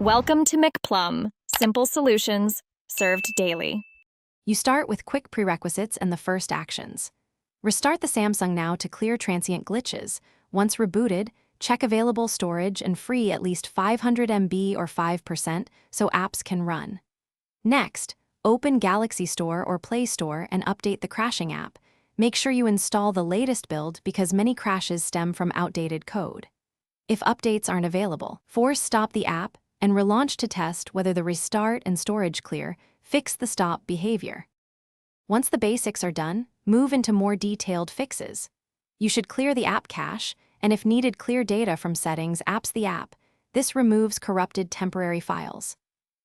Welcome to McPlum, simple solutions served daily. You start with quick prerequisites and the first actions. Restart the Samsung now to clear transient glitches. Once rebooted, check available storage and free at least 500 MB or 5% so apps can run. Next, open Galaxy Store or Play Store and update the crashing app. Make sure you install the latest build because many crashes stem from outdated code. If updates aren't available, force stop the app and relaunch to test whether the restart and storage clear fix the stop behavior. Once the basics are done, move into more detailed fixes. You should clear the app cache, and if needed, clear data from settings, apps the app. This removes corrupted temporary files.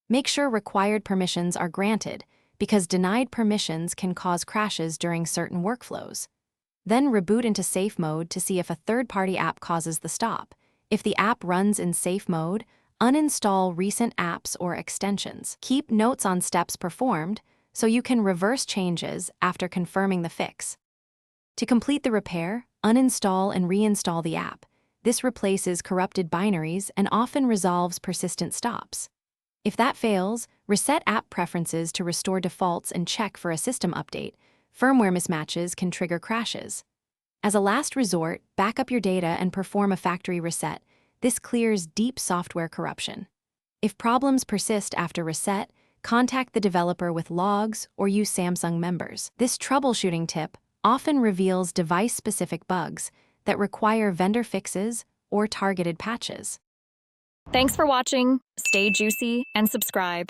Make sure required permissions are granted, because denied permissions can cause crashes during certain workflows. Then reboot into safe mode to see if a third-party app causes the stop. If the app runs in safe mode, uninstall recent apps or extensions. Keep notes on steps performed so you can reverse changes after confirming the fix. To complete the repair, uninstall and reinstall the app. This replaces corrupted binaries and often resolves persistent stops. If that fails, reset app preferences to restore defaults and check for a system update. Firmware mismatches can trigger crashes. As a last resort, back up your data and perform a factory reset. This clears deep software corruption. If problems persist after reset, contact the developer with logs or use Samsung members. This troubleshooting tip often reveals device-specific bugs that require vendor fixes or targeted patches. Thanks for watching. Stay juicy and subscribe.